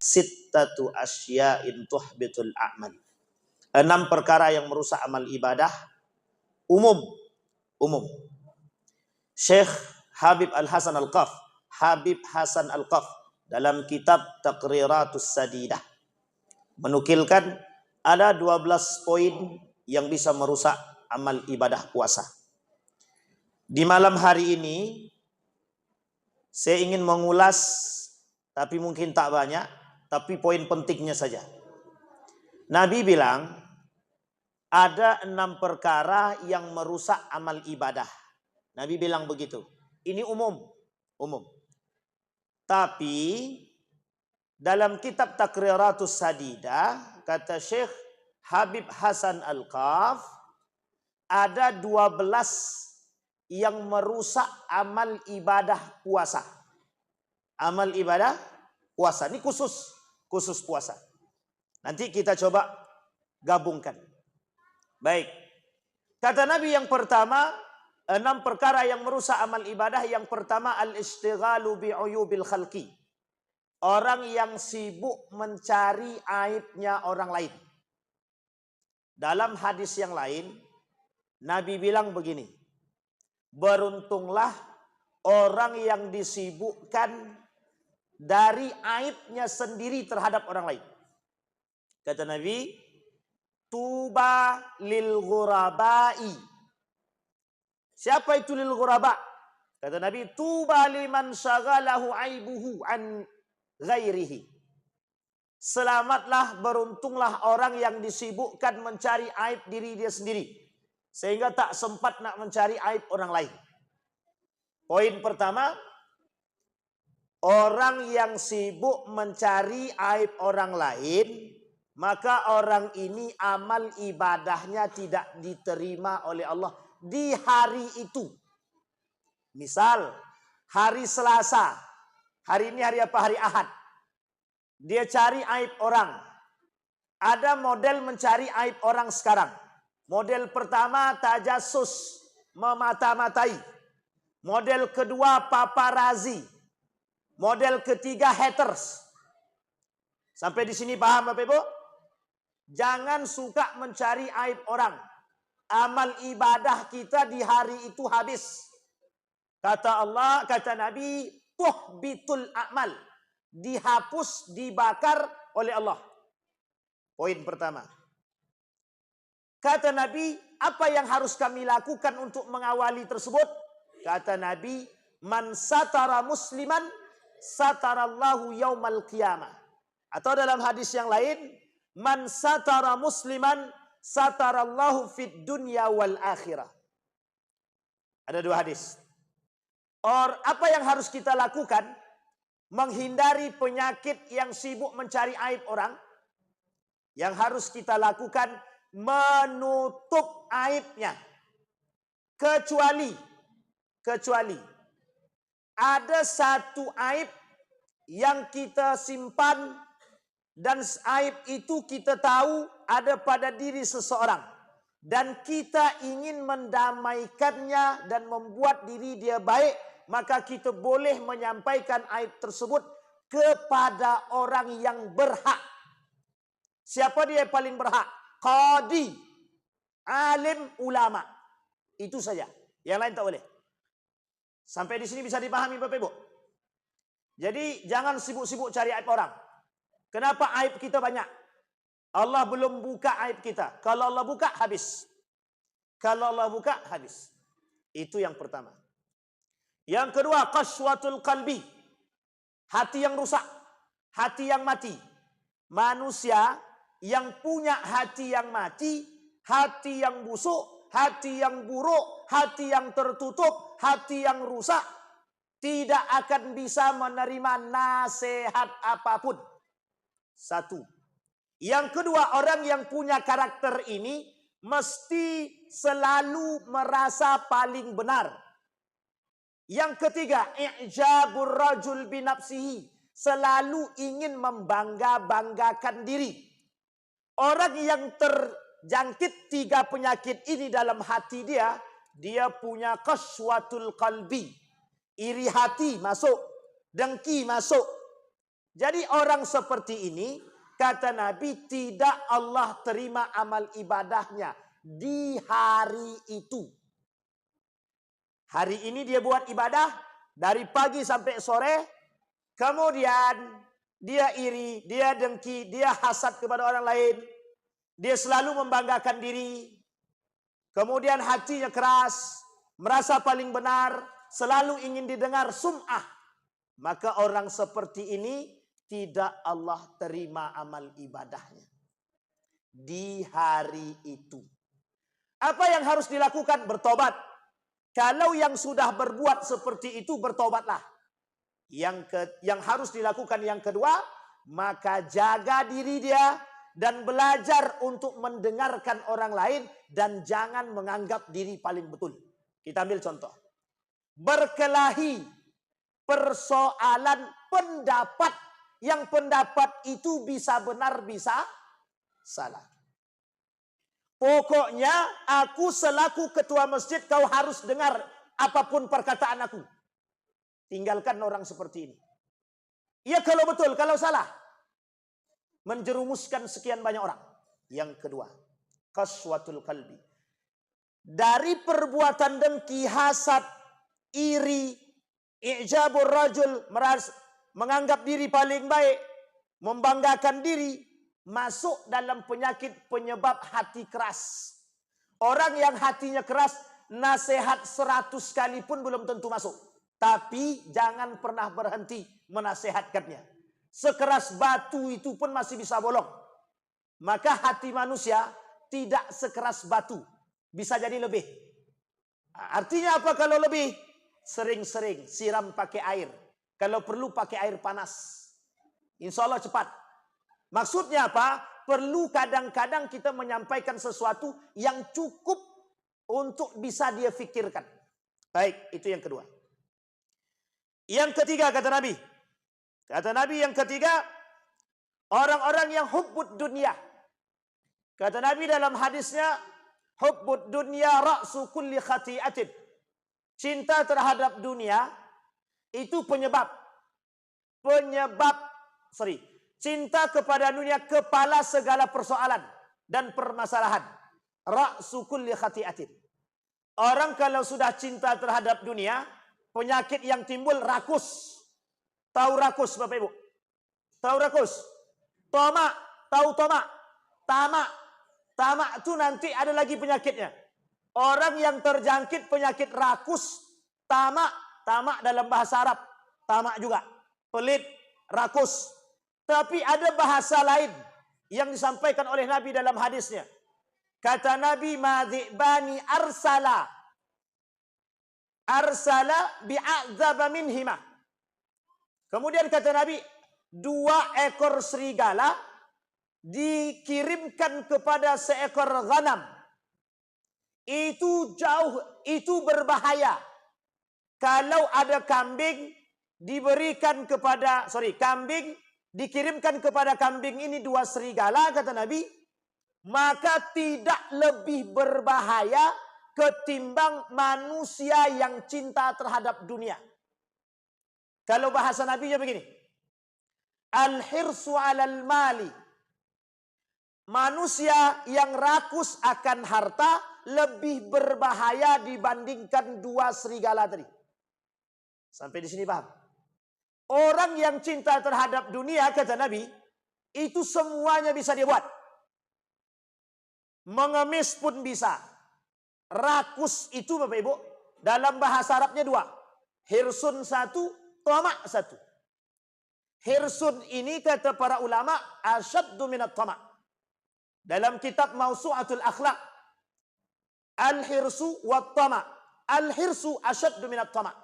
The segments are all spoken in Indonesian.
sittatu asya'in tuhbitul a'mal. 6 perkara yang merusak amal ibadah umum. Syekh Habib Hasan Al-Qaf dalam kitab Taqriratus Sadidah menukilkan ada 12 poin yang bisa merusak amal ibadah puasa. Di malam hari ini saya ingin mengulas, tapi mungkin tak banyak, tapi poin pentingnya saja. Nabi bilang ada 6 perkara yang merusak amal ibadah. Nabi bilang begitu. Ini umum. Tapi dalam kitab Taqriratus Sadidah kata Syekh Habib Hasan Al-Qaf ada 12 yang merusak amal ibadah puasa. Amal ibadah puasa. Ini khusus puasa. Nanti kita coba gabungkan. Baik. Kata Nabi yang pertama, 6 perkara yang merusak amal ibadah. Yang pertama, al-istighalu bi'uyubil khalqi. Orang yang sibuk mencari aibnya orang lain. Dalam hadis yang lain, Nabi bilang begini, beruntunglah orang yang disibukkan dari aibnya sendiri terhadap orang lain. Kata Nabi, tuba lil ghurabai. Siapa itu lil ghuraba? Kata Nabi, tuba liman syaghalahu aibuhu an ghairihi. Selamatlah, beruntunglah orang yang disibukkan mencari aib diri dia sendiri, sehingga tak sempat nak mencari aib orang lain. Poin pertama, orang yang sibuk mencari aib orang lain, maka orang ini amal ibadahnya tidak diterima oleh Allah di hari itu. Misal, hari Selasa, hari ini hari apa? Hari Ahad. Dia cari aib orang. Ada model mencari aib orang sekarang. Model pertama, tajasus, memata-matai. Model kedua, paparazi. Model ketiga, haters. Sampai di sini paham Bapak Ibu? Jangan suka mencari aib orang. Amal ibadah kita di hari itu habis. Kata Allah, kata Nabi, tuhbitul a'mal. Dihapus, dibakar oleh Allah. Poin pertama. Kata Nabi, apa yang harus kami lakukan untuk mengawali tersebut? Kata Nabi, man satara musliman satarallahu yaumal qiyamah. Atau dalam hadis yang lain, man satara musliman satarallahu fid dunya wal akhirah. Ada 2 hadis. Apa yang harus kita lakukan? Menghindari penyakit yang sibuk mencari aib orang. Yang harus kita lakukan, menutup aibnya. Kecuali ada satu aib yang kita simpan, dan aib itu kita tahu ada pada diri seseorang, dan kita ingin mendamaikannya dan membuat diri dia baik, maka kita boleh menyampaikan aib tersebut kepada orang yang berhak. Siapa dia yang paling berhak? Qadi, alim, ulama. Itu saja. Yang lain tak boleh. Sampai di sini bisa dipahami Bapak Ibu? Jadi jangan sibuk-sibuk cari aib orang. Kenapa aib kita banyak? Allah belum buka aib kita. Kalau Allah buka, habis. Kalau Allah buka, habis. Itu yang pertama. Yang kedua, qaswatul qalbi. Hati yang rusak. Hati yang mati. Manusia yang punya hati yang mati, hati yang busuk, hati yang buruk, hati yang tertutup, hati yang rusak, tidak akan bisa menerima nasihat apapun. 1. Yang kedua, orang yang punya karakter ini mesti selalu merasa paling benar. Yang ketiga, i'jabur rajul binafsihi, selalu ingin membangga-banggakan diri. Orang yang terjangkit 3 penyakit ini dalam hati dia punya qaswatul qalbi. Iri hati masuk, dengki masuk, Jadi orang seperti ini, kata Nabi, tidak Allah terima amal ibadahnya di hari itu. Hari ini dia buat ibadah dari pagi sampai sore, kemudian dia iri, dia dengki, dia hasad kepada orang lain, dia selalu membanggakan diri, kemudian hatinya keras, merasa paling benar, selalu ingin didengar sum'ah. Maka orang seperti ini tidak Allah terima amal ibadahnya di hari itu. Apa yang harus dilakukan? Bertobat. Kalau yang sudah berbuat seperti itu, bertobatlah. Yang harus dilakukan yang kedua, maka jaga diri dia dan belajar untuk mendengarkan orang lain dan jangan menganggap diri paling betul. Kita ambil contoh. Berkelahi persoalan pendapat, yang pendapat itu bisa benar bisa salah. Pokoknya aku selaku ketua masjid, kau harus dengar apapun perkataan aku. Tinggalkan orang seperti ini. Ya kalau betul, kalau salah, menjerumuskan sekian banyak orang. Yang kedua, qaswatul qalbi. Dari perbuatan dengki, hasad, iri, i'jabur rajul, menganggap diri paling baik, membanggakan diri, masuk dalam penyakit penyebab hati keras. Orang yang hatinya keras, nasihat 100 kali pun belum tentu masuk. Tapi jangan pernah berhenti menasehatkannya. Sekeras batu itu pun masih bisa bolong. Maka hati manusia tidak sekeras batu. Bisa jadi lebih. Artinya apa kalau lebih? Sering-sering siram pakai air. Kalau perlu pakai air panas. Insya Allah cepat. Maksudnya apa? Perlu kadang-kadang kita menyampaikan sesuatu yang cukup untuk bisa dia fikirkan. Baik, itu yang kedua. Yang ketiga kata Nabi. Kata Nabi yang ketiga, orang-orang yang hubbud dunia. Kata Nabi dalam hadisnya, hubbud dunia ra'su kulli khati'atin. Cinta terhadap dunia itu cinta kepada dunia kepala segala persoalan dan permasalahan. Ra'su kulli khati'atin. Orang kalau sudah cinta terhadap dunia, penyakit yang timbul rakus. Tahu rakus Bapak Ibu? Tahu rakus? Tomak. Tahu tomak? Tamak. Tamak itu nanti ada lagi penyakitnya. Orang yang terjangkit penyakit rakus, tamak. Tamak dalam bahasa Arab. Tamak juga. Pelit, rakus. Tapi ada bahasa lain yang disampaikan oleh Nabi dalam hadisnya. Kata Nabi, madhibani arsala bi'adzaba minhima. Kemudian kata Nabi, 2 ekor serigala dikirimkan kepada seekor ghanam. Itu jauh, itu berbahaya. Kalau ada kambing kambing dikirimkan kepada kambing ini 2 serigala, kata Nabi, maka tidak lebih berbahaya ketimbang manusia yang cinta terhadap dunia. Kalau bahasa Nabi-nya begini. Al-hirsu 'alal mali. Manusia yang rakus akan harta lebih berbahaya dibandingkan 2 serigala tadi. Sampai di sini paham? Orang yang cinta terhadap dunia, kata Nabi, itu semuanya bisa dia buat. Mengemis pun bisa. Rakus itu Bapak Ibu, dalam bahasa Arabnya 2. Hirsun 1, tamak 1. Hirsun ini kata para ulama asyaddu minat tamak. Dalam kitab Mausu'atul Akhlaq, al-hirsu wa tamak. Al-hirsu asyaddu minat tamak.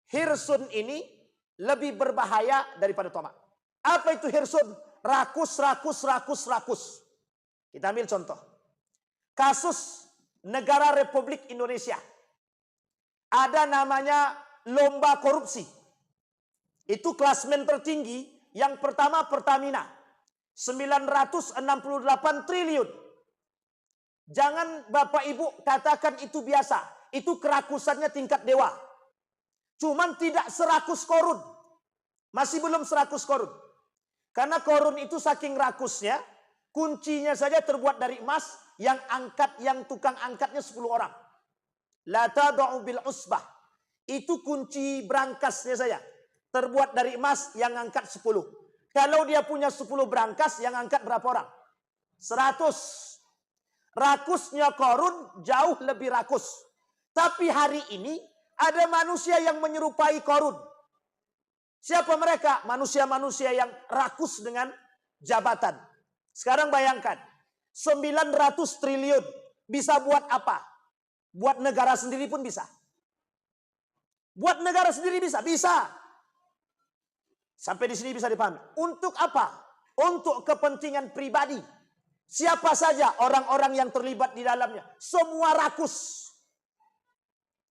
Hirsun ini lebih berbahaya daripada tamak. Apa itu hirsun? Rakus. Kita ambil contoh. Kasus negara Republik Indonesia. Ada namanya lomba korupsi. Itu klasmen tertinggi. Yang pertama Pertamina. 968 triliun. Jangan Bapak Ibu katakan itu biasa. Itu kerakusannya tingkat dewa. Cuman tidak 100 korun. Masih belum 100 korun. Karena Korun itu saking rakusnya, kuncinya saja terbuat dari emas, yang tukang angkatnya 10 orang. La tad'u bil usbah. Itu kunci berangkasnya saja. Terbuat dari emas, yang angkat 10. Kalau dia punya 10 berangkas, yang angkat berapa orang? 100. Rakusnya Korun jauh lebih rakus. Tapi hari ini ada manusia yang menyerupai Korun. Siapa mereka? Manusia-manusia yang rakus dengan jabatan. Sekarang bayangkan, 900 triliun bisa buat apa? Buat negara sendiri pun bisa. Buat negara sendiri bisa. Bisa. Sampai di sini bisa dipahami. Untuk apa? Untuk kepentingan pribadi. Siapa saja orang-orang yang terlibat di dalamnya. Semua rakus.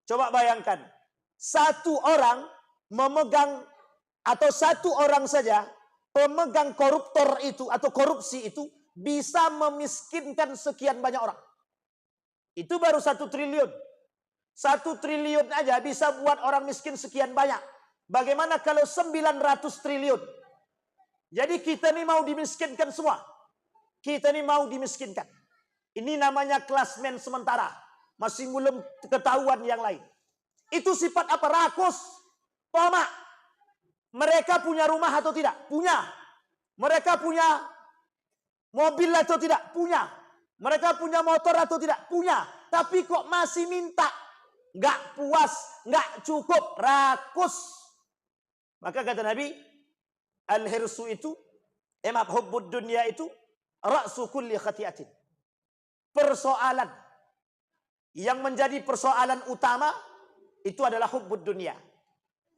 Coba bayangkan. Satu orang memegang, atau satu orang saja pemegang koruptor itu atau korupsi itu bisa memiskinkan sekian banyak orang. Itu baru 1 triliun. 1 triliun aja bisa buat orang miskin sekian banyak. Bagaimana kalau 900 triliun? Jadi kita ini mau dimiskinkan semua. Kita ini mau dimiskinkan. Ini namanya klasmen sementara. Masih belum ketahuan yang lain. Itu sifat apa? Rakus. Tamak. Mereka punya rumah atau tidak? Punya. Mereka punya mobil atau tidak? Punya. Mereka punya motor atau tidak? Punya. Tapi kok masih minta? Nggak puas. Nggak cukup. Rakus. Maka kata Nabi, al-hirsu itu, hubbud dunya itu, ra'su kulli khati'atin. Persoalan yang menjadi persoalan utama itu adalah hubbud dunya.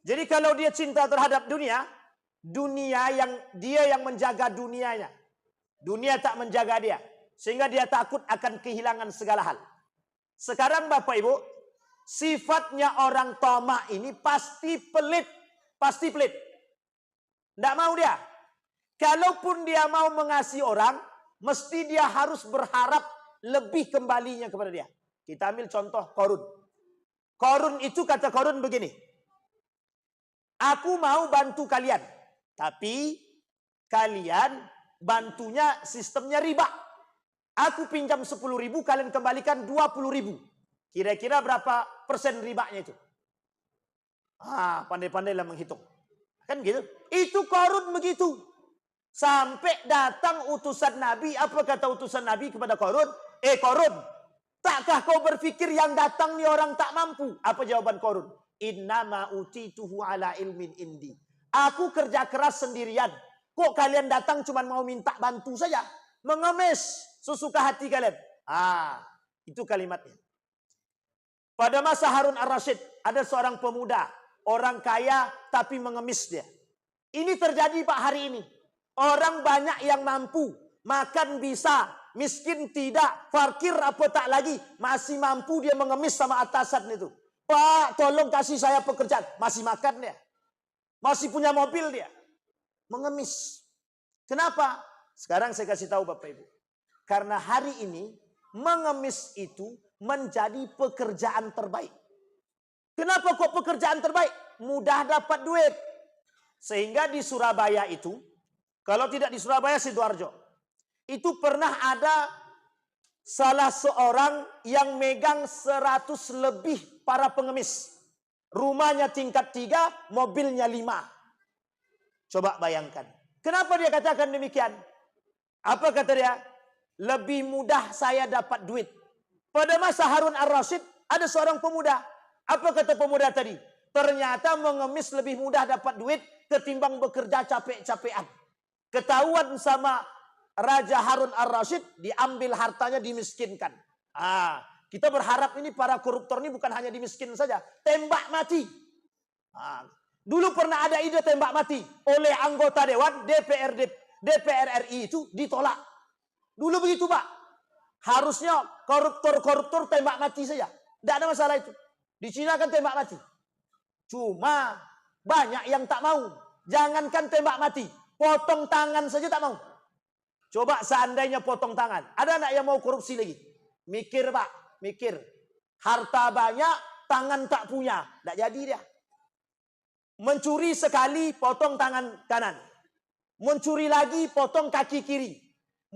Jadi kalau dia cinta terhadap dunia dia yang menjaga dunianya. Dunia tak menjaga dia. Sehingga dia takut akan kehilangan segala hal. Sekarang Bapak Ibu, sifatnya orang tamak ini pasti pelit. Pasti pelit. Tidak mau dia. Kalaupun dia mau mengasihi orang, mesti dia harus berharap lebih kembalinya kepada dia. Kita ambil contoh Korun. Korun itu, kata Korun begini. Aku mau bantu kalian. Tapi kalian bantunya sistemnya riba. Aku pinjam 10.000, kalian kembalikan 20.000. Kira-kira berapa persen ribanya itu? Pandai-pandailah menghitung. Kan gitu. Itu Korun begitu. Sampai datang utusan Nabi. Apa kata utusan Nabi kepada Korun? Korun, takkah kau berpikir yang datang ni orang tak mampu? Apa jawaban Korun? Innama utituhu ala ilmin indi. Aku kerja keras sendirian. Kok kalian datang cuma mau minta bantu saja? Mengemis sesuka hati kalian. Itu kalimatnya. Pada masa Harun ar-Rasyid, ada seorang pemuda, orang kaya tapi mengemis dia. Ini terjadi Pak hari ini. Orang banyak yang mampu, makan bisa, miskin tidak, fakir apa tak lagi, masih mampu dia mengemis sama atasan itu. Pak, tolong kasih saya pekerjaan. Masih makan dia. Masih punya mobil dia. Mengemis. Kenapa? Sekarang saya kasih tahu Bapak Ibu. Karena hari ini mengemis itu menjadi pekerjaan terbaik. Kenapa kok pekerjaan terbaik? Mudah dapat duit. Sehingga di Surabaya itu, kalau tidak di Surabaya, Sidoarjo, itu pernah ada salah seorang yang megang 100 lebih para pengemis. Rumahnya tingkat 3, mobilnya 5. Coba bayangkan. Kenapa dia katakan demikian? Apa kata dia? Lebih mudah saya dapat duit. Pada masa Harun ar-Rasyid ada seorang pemuda. Apa kata pemuda tadi? Ternyata mengemis lebih mudah dapat duit ketimbang bekerja capek-capekan. Ketahuan sama Raja Harun ar-Rasyid, diambil hartanya, dimiskinkan. Kita berharap ini para koruptor ini bukan hanya dimiskin saja, tembak mati. Dulu pernah ada ide tembak mati oleh anggota Dewan DPR RI itu ditolak. Dulu begitu Pak. Harusnya koruptor tembak mati saja. Tidak ada masalah itu. Di Cina kan tembak mati. Cuma banyak yang tak mau. Jangankan tembak mati, potong tangan saja tak mau. Coba seandainya potong tangan. Ada anak yang mau korupsi lagi? Mikir Pak, mikir. Harta banyak, tangan tak punya. Tak jadi dia. Mencuri sekali, potong tangan kanan. Mencuri lagi, potong kaki kiri.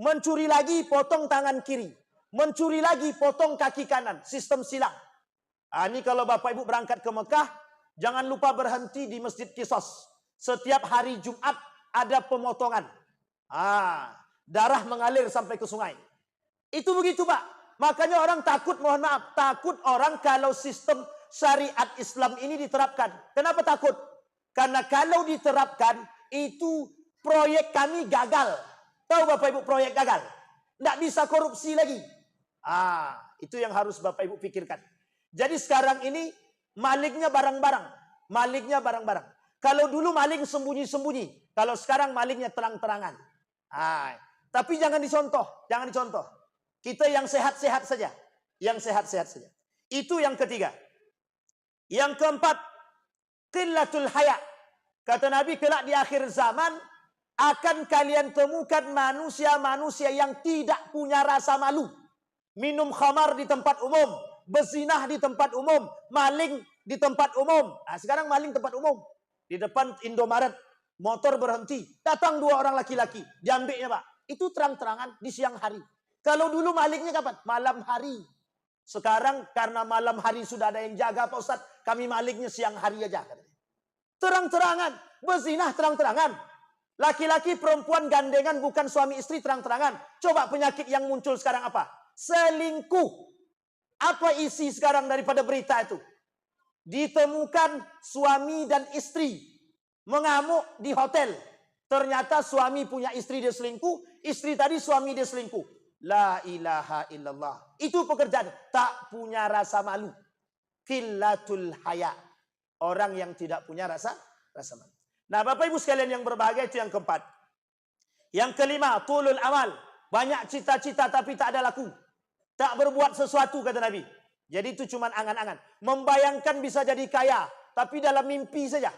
Mencuri lagi, potong tangan kiri. Mencuri lagi, potong kaki kanan. Sistem silang. Ini kalau Bapak Ibu berangkat ke Mekah, jangan lupa berhenti di Masjid Qisas. Setiap hari Jumat ada pemotongan. Darah mengalir sampai ke sungai. Itu begitu, Pak. Makanya orang takut, mohon maaf, takut orang kalau sistem syariat Islam ini diterapkan. Kenapa takut? Karena kalau diterapkan, itu proyek kami gagal. Tahu Bapak Ibu proyek gagal? Tidak bisa korupsi lagi. Itu yang harus Bapak Ibu pikirkan. Jadi sekarang ini malingnya barang-barang. Malingnya barang-barang. Kalau dulu maling sembunyi-sembunyi. Kalau sekarang malingnya terang-terangan. Tapi jangan dicontoh. Jangan dicontoh. Kita yang sehat-sehat saja. Yang sehat-sehat saja. Itu yang ketiga. Yang keempat, qillatul haya. Kata Nabi, kelak di akhir zaman akan kalian temukan manusia-manusia yang tidak punya rasa malu. Minum khamar di tempat umum, berzinah di tempat umum, maling di tempat umum. Sekarang maling tempat umum. Di depan Indomaret, motor berhenti, datang 2 orang laki-laki, diambilnya, Pak. Itu terang-terangan di siang hari. Kalau dulu malingnya kapan? Malam hari. Sekarang karena malam hari sudah ada yang jaga, Pak Ustaz, kami malingnya siang hari aja. Terang-terangan, berzinah terang-terangan. Laki-laki perempuan gandengan bukan suami istri terang-terangan. Coba penyakit yang muncul sekarang apa? Selingkuh. Apa isi sekarang daripada berita itu? Ditemukan suami dan istri mengamuk di hotel. Ternyata suami punya istri dia selingkuh, istri tadi suami dia selingkuh. La ilaha illallah. Itu pekerjaan. Tak punya rasa malu. Qillatul haya. Orang yang tidak punya rasa malu. Nah, Bapak Ibu sekalian yang berbahagia, itu yang keempat. Yang kelima, tulul amal. Banyak cita-cita tapi tak ada laku. Tak berbuat sesuatu, kata Nabi. Jadi itu cuma angan-angan. Membayangkan bisa jadi kaya, tapi dalam mimpi saja.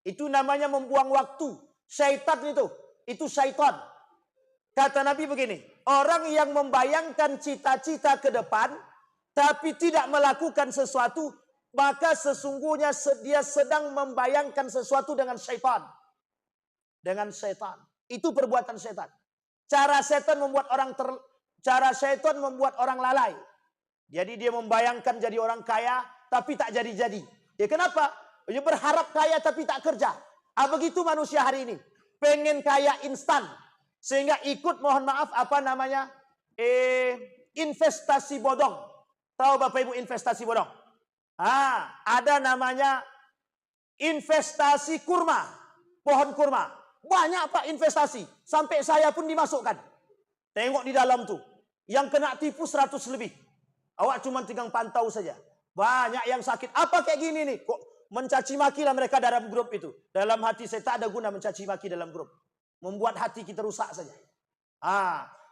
Itu namanya membuang waktu. Syaitan itu syaitan. Kata Nabi begini, orang yang membayangkan cita-cita ke depan, tapi tidak melakukan sesuatu, maka sesungguhnya dia sedang membayangkan sesuatu dengan syaitan. Dengan syaitan. Itu perbuatan syaitan. Cara syaitan membuat orang lalai. Jadi dia membayangkan jadi orang kaya, tapi tak jadi-jadi. Ya kenapa? Dia berharap kaya tapi tak kerja. Begitu manusia hari ini. Pengen kaya instan. Sehingga ikut, mohon maaf, investasi bodong. Tahu Bapak Ibu investasi bodong? Ada namanya investasi kurma. Pohon kurma. Banyak Pak investasi. Sampai saya pun dimasukkan. Tengok di dalam tuh. Yang kena tipu 100 lebih. Awak cuma tinggal pantau saja. Banyak yang sakit. Apa kayak gini nih? Kok mencaci maki lah mereka dalam grup itu. Dalam hati saya tak ada guna mencaci maki dalam grup. Membuat hati kita rusak saja.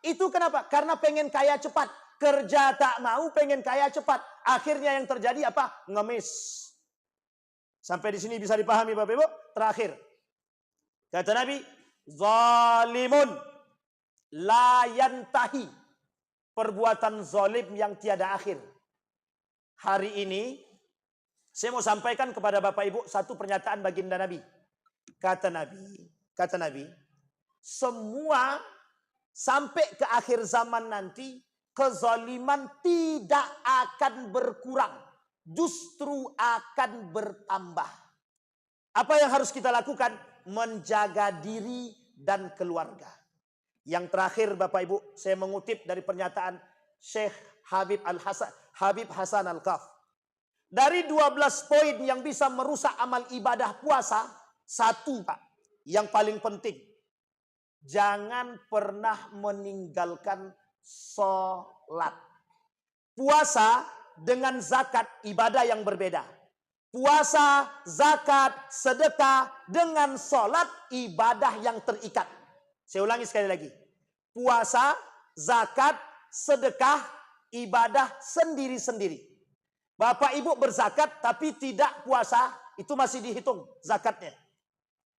Itu kenapa? Karena pengen kaya cepat. Kerja tak mau, pengen kaya cepat. Akhirnya yang terjadi apa? Ngemis. Sampai di sini bisa dipahami Bapak Ibu? Terakhir. Kata Nabi, zalimun la yantahi. Perbuatan zalim yang tiada akhir. Hari ini, saya mau sampaikan kepada Bapak Ibu satu pernyataan baginda Nabi. Kata Nabi, semua sampai ke akhir zaman nanti, kezaliman tidak akan berkurang. Justru akan bertambah. Apa yang harus kita lakukan? Menjaga diri dan keluarga. Yang terakhir Bapak Ibu, saya mengutip dari pernyataan Syekh Habib Hasan Al-Kaf. Dari 12 poin yang bisa merusak amal ibadah puasa, satu Pak, yang paling penting. Jangan pernah meninggalkan sholat. Puasa dengan zakat ibadah yang berbeda. Puasa, zakat, sedekah dengan sholat ibadah yang terikat. Saya ulangi sekali lagi. Puasa, zakat, sedekah, ibadah sendiri-sendiri. Bapak Ibu berzakat tapi tidak puasa, itu masih dihitung zakatnya.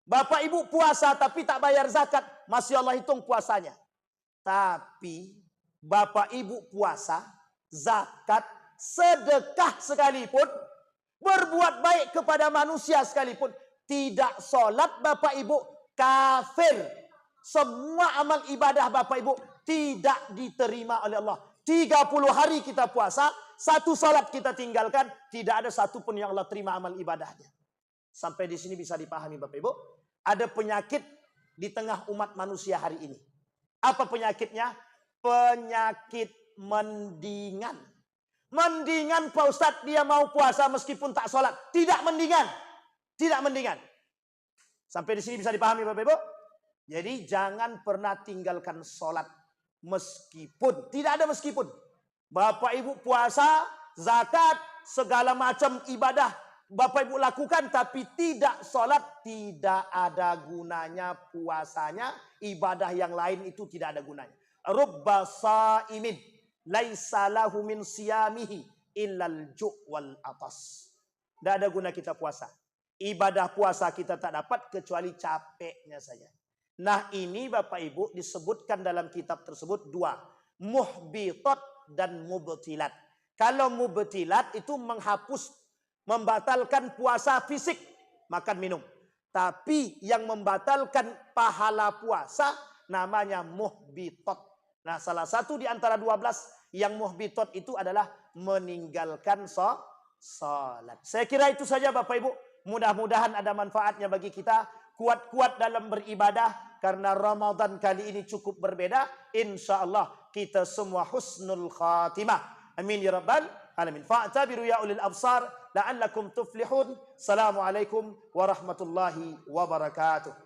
Bapak Ibu puasa tapi tak bayar zakat, masih Allah hitung puasanya. Tapi Bapak Ibu puasa, zakat, sedekah sekalipun, berbuat baik kepada manusia sekalipun, tidak sholat Bapak Ibu, kafir. Semua amal ibadah Bapak Ibu tidak diterima oleh Allah. 30 hari kita puasa, 1 salat kita tinggalkan, tidak ada satupun yang Allah terima amal ibadahnya. Sampai di sini bisa dipahami Bapak Ibu. Ada penyakit di tengah umat manusia hari ini. Apa penyakitnya? Penyakit mendingan. Mendingan Pak Ustadz dia mau puasa meskipun tak sholat. Tidak mendingan. Tidak mendingan. Sampai di sini bisa dipahami Bapak Ibu. Jadi jangan pernah tinggalkan sholat meskipun. Tidak ada meskipun. Bapak Ibu puasa, zakat, segala macam ibadah Bapak Ibu lakukan tapi tidak sholat. Tidak ada gunanya puasanya. Ibadah yang lain itu tidak ada gunanya. Rubba sa'imin laisa lahu min siyamihi illal ju' wal atas. Tidak ada guna kita puasa. Ibadah puasa kita tak dapat kecuali capeknya saja. Nah ini Bapak Ibu disebutkan dalam kitab tersebut 2. Muhbitat dan mubtilat. Kalau mubtilat itu menghapus, membatalkan puasa fisik, makan minum. Tapi yang membatalkan pahala puasa namanya muhbitat. Nah salah satu di antara 12 yang muhbitat itu adalah meninggalkan salat. Saya kira itu saja Bapak Ibu. Mudah-mudahan ada manfaatnya bagi kita. Kuat-kuat dalam beribadah. Karena Ramadan kali ini cukup berbeda. Insya Allah kita semua husnul khatimah. Amin ya rabbal alamin. Fa'tabiru ya ulil absar. La'allakum tuflihun. Assalamualaikum warahmatullahi wabarakatuh.